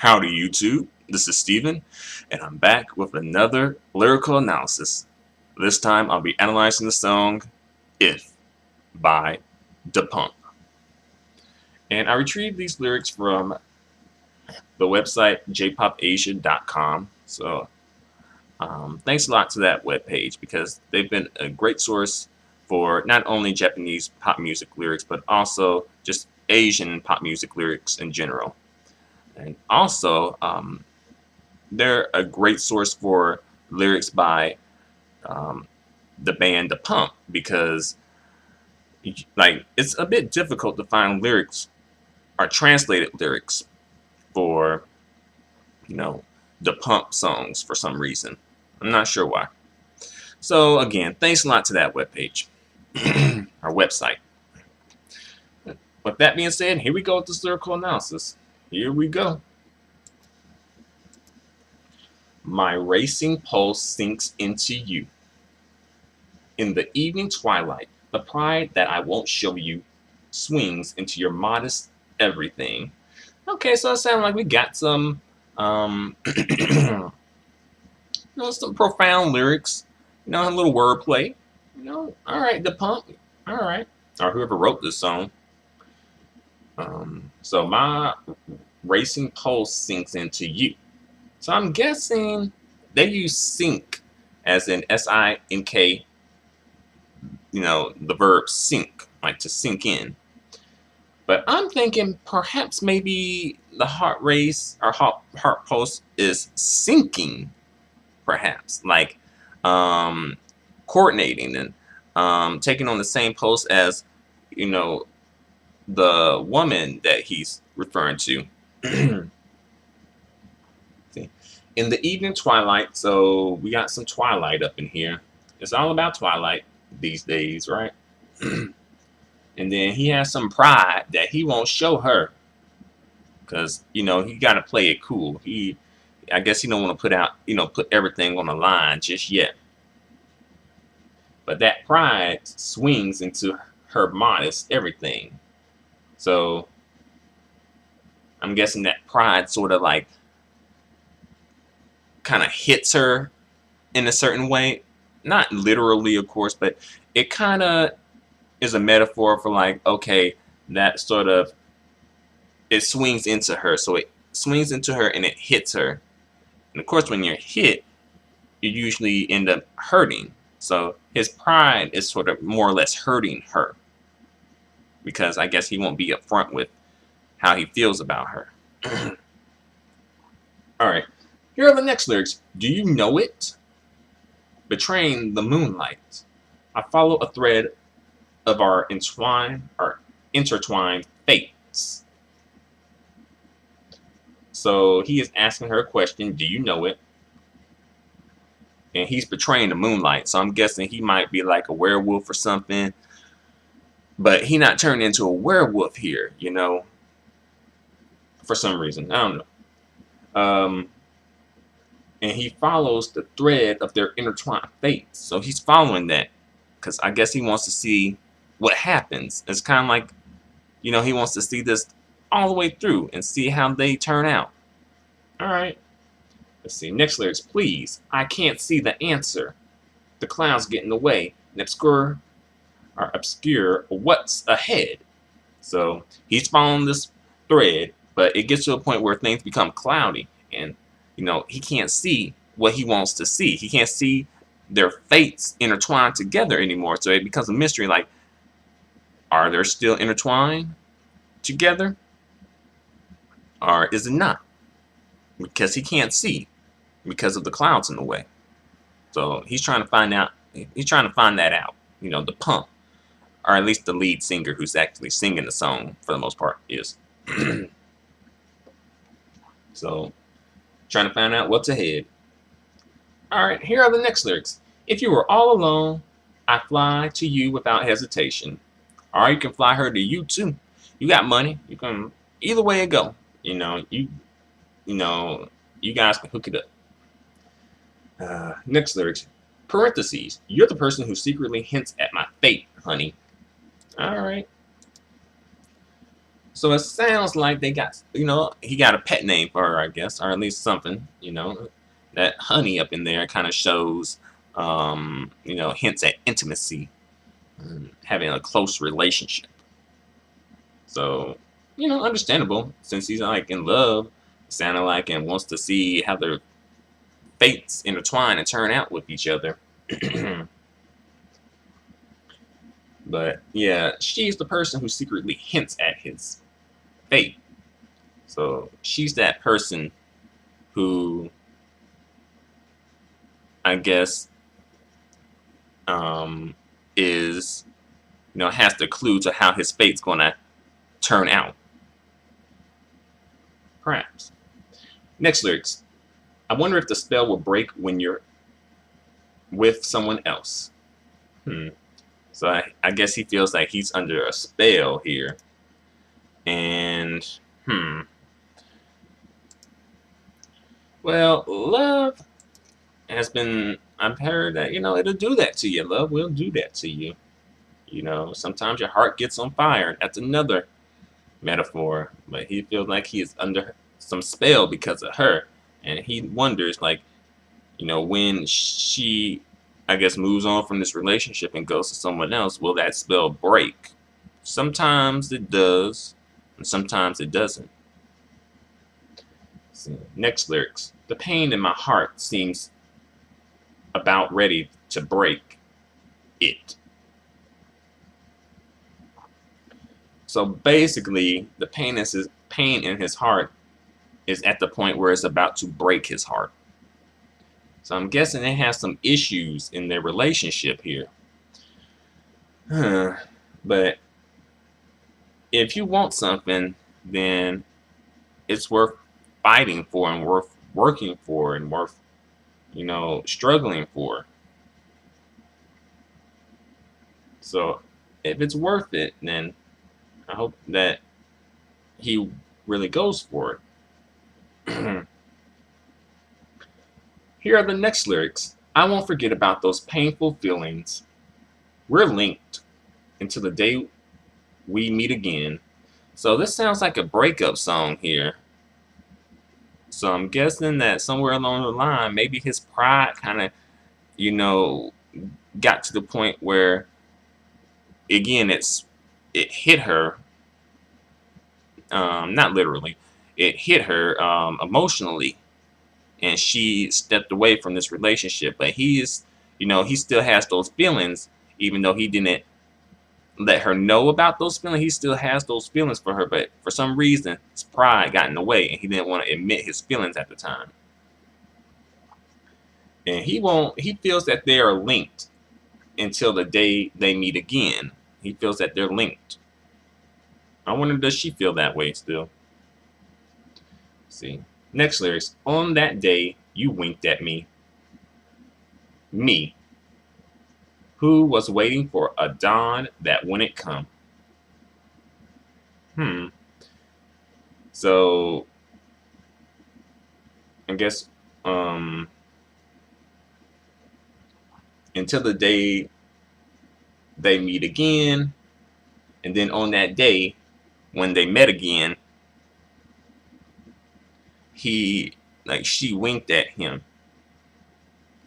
Howdy YouTube, this is Steven, and I'm back with another lyrical analysis. This time I'll be analyzing the song If by Da Pump. And I retrieved these lyrics from the website jpopasia.com. So thanks a lot to that webpage because they've been a great source for not only Japanese pop music lyrics, but also just Asian pop music lyrics in general. And also, they're a great source for lyrics by um, the band The Pump because, like, it's a bit difficult to find lyrics or translated lyrics for, you know, The Pump songs for some reason. I'm not sure why. So again, thanks a lot to that webpage, our website. With that being said, here we go with this lyrical analysis. Here we go. My racing pulse sinks into you. In the evening twilight, the pride that I won't show you swings into your modest everything. Okay, so it sounds like we got some, some profound lyrics. A little wordplay. All right, the pump. All right, or whoever wrote this song. So my racing pulse sinks into you. So I'm guessing they use sink as in S-I-N-K, the verb sink, like to sink in. But I'm thinking perhaps maybe the heart race or heart pulse is sinking, perhaps, like coordinating and taking on the same pulse as, the woman that he's referring to. In the evening twilight, so we got some twilight up in here. It's all about twilight these days, right? And then he has some pride that he won't show her because he got to play it cool. I guess he don't want to put everything on the line just yet. But that pride swings into her modest everything. So I'm guessing that pride sort of like kind of hits her in a certain way, not literally of course, but it kind of is a metaphor for like, okay, that sort of, it swings into her, so it swings into her and it hits her, and of course when you're hit you usually end up hurting, so his pride is sort of more or less hurting her because I guess he won't be upfront with how he feels about her. Alright, here are the next lyrics. Do you know it? Betraying the moonlight, I follow a thread of our intertwined fates. So he is asking her a question, do you know it? And he's betraying the moonlight, so I'm guessing he might be like a werewolf or something. But he not turned into a werewolf here, for some reason. I don't know. And he follows the thread of their intertwined fates. So he's following that because I guess he wants to see what happens. It's kind of like, he wants to see this all the way through and see how they turn out. All right. Let's see. Next lyrics. Please, I can't see the answer. The clouds get in the way and obscure what's ahead. So he's following this thread, but it gets to a point where things become cloudy and he can't see what he wants to see. He can't see their fates intertwined together anymore. So it becomes a mystery, like, are they still intertwined together? Or is it not? Because he can't see because of the clouds in the way. So he's trying to find out. He's trying to find that out. The Pump, or at least the lead singer who's actually singing the song for the most part is. So trying to find out what's ahead. Alright, here are the next lyrics. If you were all alone, I fly to you without hesitation. Or you can fly her to you too. You got money. You can, either way it go. You guys can hook it up. Next lyrics. Parentheses. You're the person who secretly hints at my fate, honey. Alright. So it sounds like they got, he got a pet name for her, I guess, or at least something, that honey up in there kind of shows, hints at intimacy, having a close relationship. So, understandable since he's like in love, sounding like, and wants to see how their fates intertwine and turn out with each other. But yeah, she's the person who secretly hints at his fate. So she's that person who, I guess, is, has the clue to how his fate's gonna turn out. Perhaps. Next lyrics. I wonder if the spell will break when you're with someone else. So I guess he feels like he's under a spell here. And, well, love has been, I've heard that, it'll do that to you. Love will do that to you. Sometimes your heart gets on fire. That's another metaphor. But he feels like he is under some spell because of her. And he wonders, like, when she, I guess, moves on from this relationship and goes to someone else, will that spell break? Sometimes it does, and sometimes it doesn't. So, next lyrics. The pain in my heart seems about ready to break it. So basically, the pain in his heart is at the point where it's about to break his heart. So I'm guessing they have some issues in their relationship here. But if you want something, then it's worth fighting for and worth working for and worth, struggling for. So if it's worth it, then I hope that he really goes for it. Here are the next lyrics. I won't forget about those painful feelings. We're linked until the day we meet again. So this sounds like a breakup song here. So I'm guessing that somewhere along the line, maybe his pride kind of, got to the point where, again, it hit her. Not literally. It hit her emotionally. And she stepped away from this relationship. But he still has those feelings, even though he didn't let her know about those feelings. He still has those feelings for her, but for some reason, his pride got in the way, and he didn't want to admit his feelings at the time. And he feels that they are linked until the day they meet again. He feels that they're linked. I wonder, does she feel that way still? Let's see. Next lyrics. On that day, you winked at me. Me, who was waiting for a dawn that wouldn't come. So, I guess, until the day they meet again, and then on that day, when they met again, she winked at him.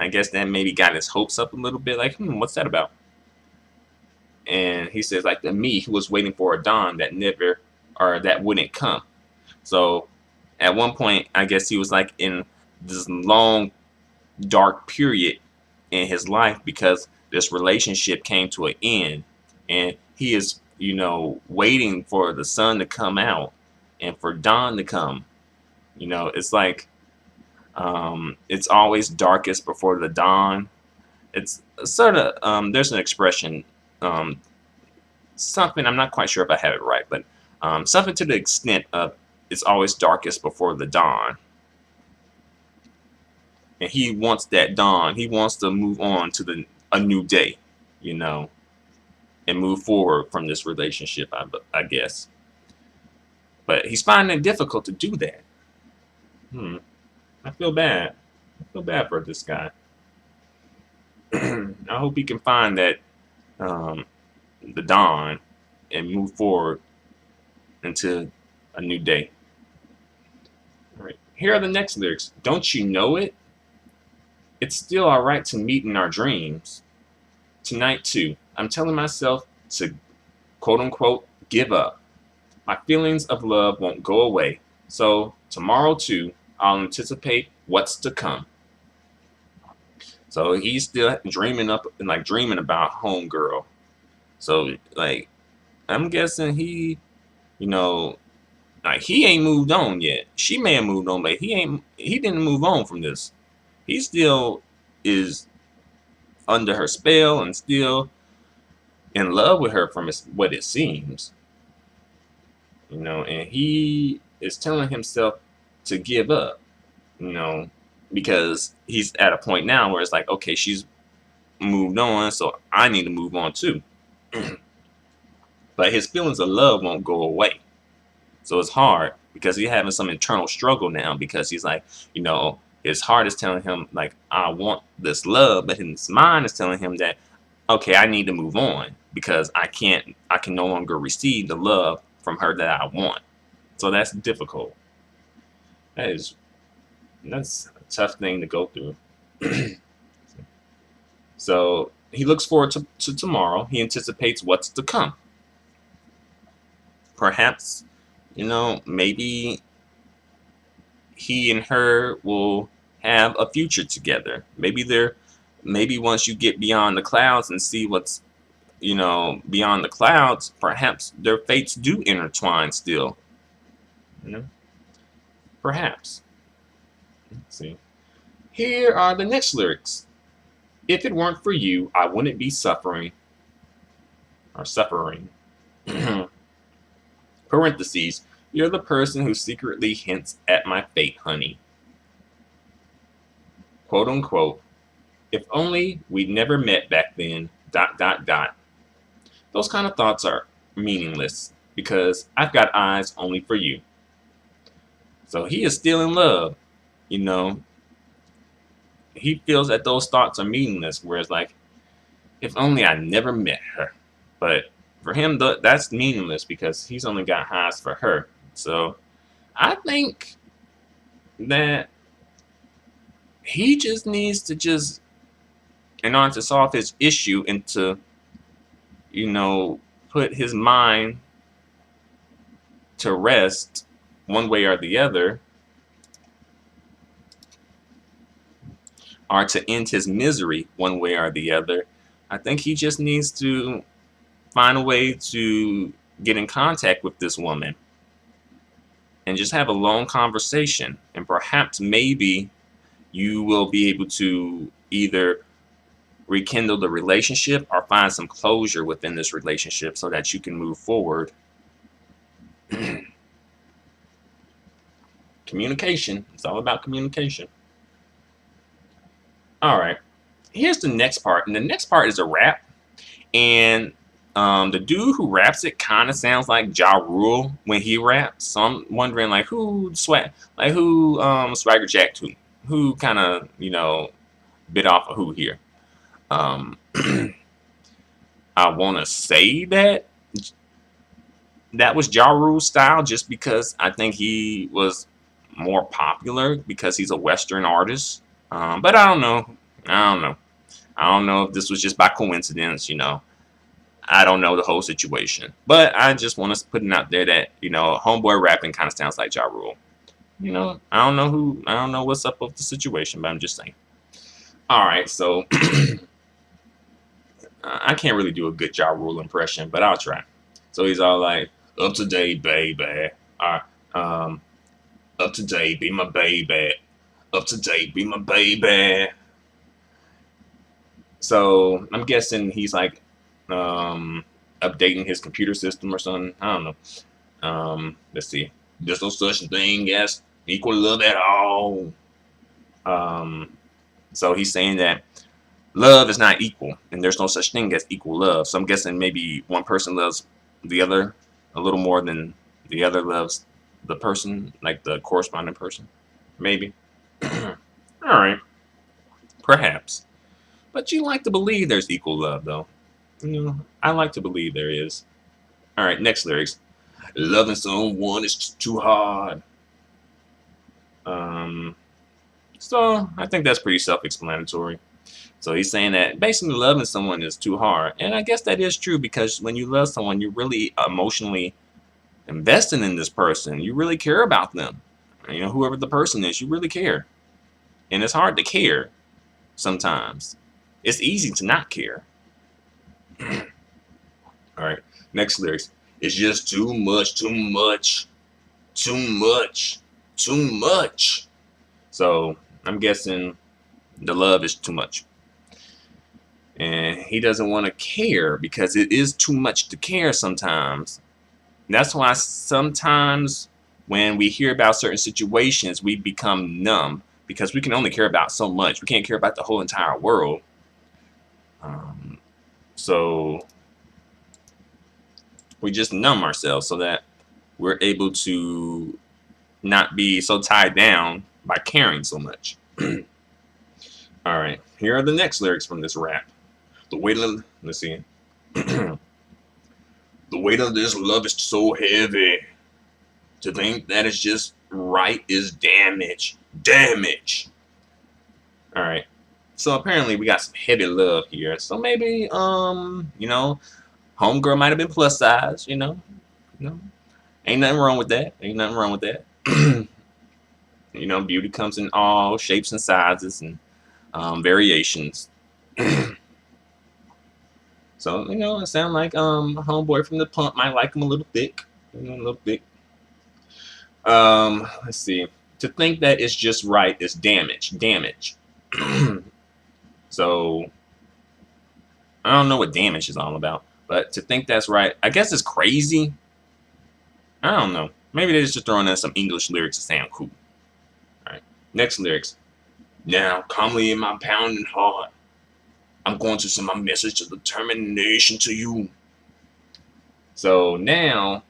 I guess that maybe got his hopes up a little bit, like, what's that about? And he says, like, the me who was waiting for a dawn that wouldn't come. So at one point, I guess he was like in this long, dark period in his life because this relationship came to an end. And he is, waiting for the sun to come out and for dawn to come. It's like, it's always darkest before the dawn. It's sort of, there's an expression, something, I'm not quite sure if I have it right, but something to the extent of it's always darkest before the dawn. And he wants that dawn. He wants to move on to a new day, and move forward from this relationship, I guess. But he's finding it difficult to do that. I feel bad. I feel bad for this guy. I hope he can find that the dawn and move forward into a new day. All right. Here are the next lyrics. Don't you know it? It's still alright to meet in our dreams. Tonight, too, I'm telling myself to quote unquote give up. My feelings of love won't go away. So, tomorrow, too, I'll anticipate what's to come. So, he's still dreaming up and like dreaming about homegirl. So, like, I'm guessing he, you know, like he ain't moved on yet. She may have moved on, but he didn't move on from this. He still is under her spell and still in love with her from what it seems. And he is telling himself to give up, because he's at a point now where it's like, okay, she's moved on, so I need to move on too. But his feelings of love won't go away. So it's hard because he's having some internal struggle now because he's like, his heart is telling him like, I want this love, but his mind is telling him that, okay, I need to move on because I can no longer receive the love from her that I want. So that's difficult. That's a tough thing to go through. So he looks forward to tomorrow. He anticipates what's to come. Perhaps, maybe he and her will have a future together. Maybe once you get beyond the clouds and see what's, beyond the clouds, perhaps their fates do intertwine still. Perhaps. Let's see. Here are the next lyrics. If it weren't for you, I wouldn't be suffering. Or suffering. Parentheses. You're the person who secretly hints at my fate, honey. Quote unquote. If only we'd never met back then. ... Those kind of thoughts are meaningless because I've got eyes only for you. So he is still in love. He feels that those thoughts are meaningless, whereas like, if only I never met her. But for him, that's meaningless because he's only got eyes for her. So I think that he just needs to in order to solve his issue and to, put his mind to rest one way or the other, or to end his misery one way or the other, I think he just needs to find a way to get in contact with this woman and just have a long conversation. And perhaps maybe you will be able to either rekindle the relationship or find some closure within this relationship so that you can move forward. Communication. It's all about communication. All right. Here's the next part. And the next part is a rap. And the dude who raps it kind of sounds like Ja Rule when he raps. So I'm wondering like who Swagger Jack to? Who kind of, bit off of who here? I want to say that was Ja Rule's style just because I think he was more popular because he's a Western artist. But I don't know. I don't know if this was just by coincidence, I don't know the whole situation. But I just want to put it out there that, homeboy rapping kind of sounds like Ja Rule. I don't know what's up with the situation, but I'm just saying. All right, so I can't really do a good Ja Rule impression, but I'll try. So he's all like, up to date, baby. Up to date, be my baby. Up to date, be my baby. So I'm guessing he's like updating his computer system or something. I don't know. Let's see. There's no such thing as equal love at all. So he's saying that love is not equal, and there's no such thing as equal love. So I'm guessing maybe one person loves the other a little more than the other loves the person, like the corresponding person. Maybe. All right. Perhaps. But you like to believe there's equal love, though. I like to believe there is. All right, next lyrics. Loving someone is too hard. So I think that's pretty self-explanatory. So he's saying that basically loving someone is too hard. And I guess that is true, because when you love someone, you're really emotionally investing in this person. You really care about them. You know, whoever the person is, you really care. And it's hard to care sometimes. It's easy to not care. All right, next lyrics. It's just too much, too much, too much, too much. So I'm guessing the love is too much. And he doesn't want to care because it is too much to care sometimes. That's why sometimes when we hear about certain situations, we become numb, because we can only care about so much. We can't care about the whole entire world. So we just numb ourselves so that we're able to not be so tied down by caring so much. All right, here are the next lyrics from this rap. The weight of, let's see. The weight of this love is so heavy. To think that it's just right is damage. Damage. All right. So apparently we got some heavy love here. So maybe, you know, homegirl might have been plus size. You know, ain't nothing wrong with that. Ain't nothing wrong with that. You know, beauty comes in all shapes and sizes and variations. So, you know, it sounds like homeboy from the pump might like him a little thick. You know, a little thick. Let's see. To think that it's just right is damage. Damage. So I don't know what damage is all about, but to think that's right, I guess it's crazy. I don't know. Maybe they're just throwing in some English lyrics to sound cool. All right. Next lyrics. Now, calmly in my pounding heart, I'm going to send my message of determination to you. So now,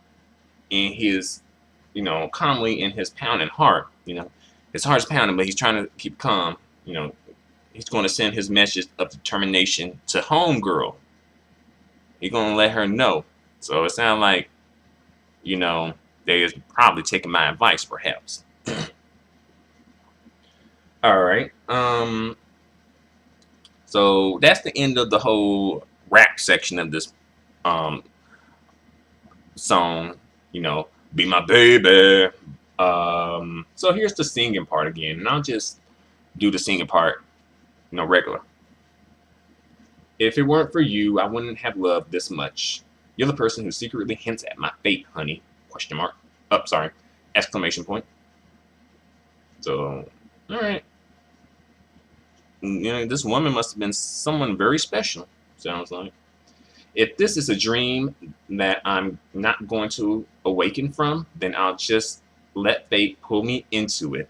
in his, you know, calmly in his pounding heart, you know, his heart's pounding, but he's trying to keep calm. You know, he's going to send his message of determination to homegirl. He's going to let her know. So it sounds like, you know, they is probably taking my advice, perhaps. All right. So that's the end of the whole rap section of this song. You know, be my baby. So here's the singing part again, and I'll just do the singing part, you know, regular. If it weren't for you, I wouldn't have loved this much. You're the person who secretly hints at my fate, honey. Question mark. Oh, sorry. Exclamation point. So, all right. You know, this woman must have been someone very special, sounds like. If this is a dream that I'm not going to awaken from, then I'll just let fate pull me into it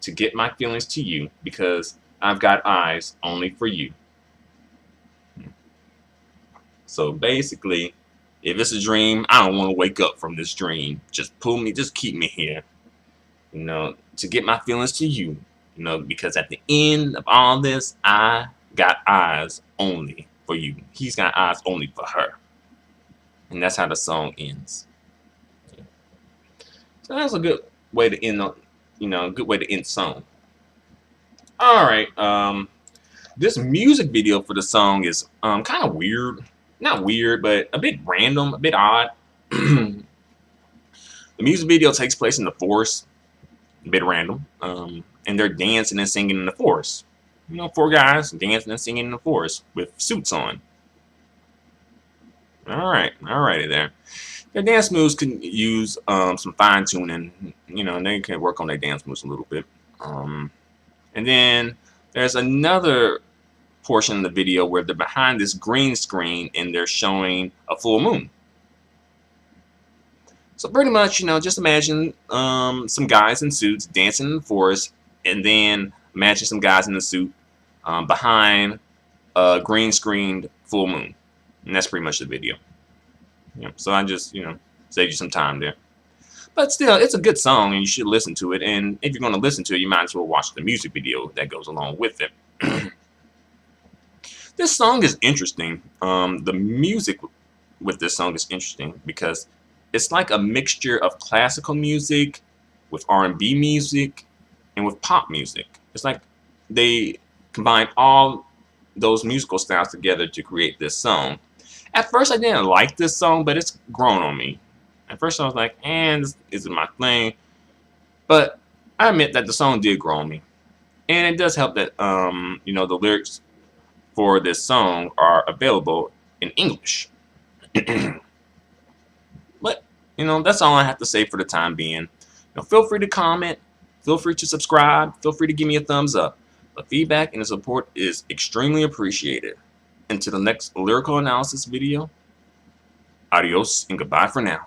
to get my feelings to you, because I've got eyes only for you. So basically, if it's a dream, I don't want to wake up from this dream. Just pull me, just keep me here, you know, to get my feelings to you, you know, because at the end of all this, I got eyes only for you. He's got eyes only for her. And that's how the song ends. So that's a good way to end, you know, a good way to end the song. All right. This music video for the song is kind of weird. Not weird, but a bit random, a bit odd. The music video takes place in the forest, a bit random, and they're dancing and singing in the forest. You know, 4 guys dancing and singing in the forest with suits on. Alrighty there. Their dance moves can use some fine tuning. You know, and they can work on their dance moves a little bit. And then there's another portion of the video where they're behind this green screen and they're showing a full moon. So pretty much, you know, just imagine some guys in suits dancing in the forest, and then imagine some guys in the suit behind a green screened full moon. And that's pretty much the video. Yeah, so I just, you know, saved you some time there. But still, it's a good song and you should listen to it. And if you're going to listen to it, you might as well watch the music video that goes along with it. This song is interesting. The music with this song is interesting because it's like a mixture of classical music with R&B music and with pop music. It's like they combine all those musical styles together to create this song. At first, I didn't like this song, but it's grown on me. At first, I was like, this isn't my thing. But I admit that the song did grow on me. And it does help that, the lyrics for this song are available in English. But, that's all I have to say for the time being. Feel free to comment. Feel free to subscribe. Feel free to give me a thumbs up. The feedback and the support is extremely appreciated. Until the next lyrical analysis video, adios and goodbye for now.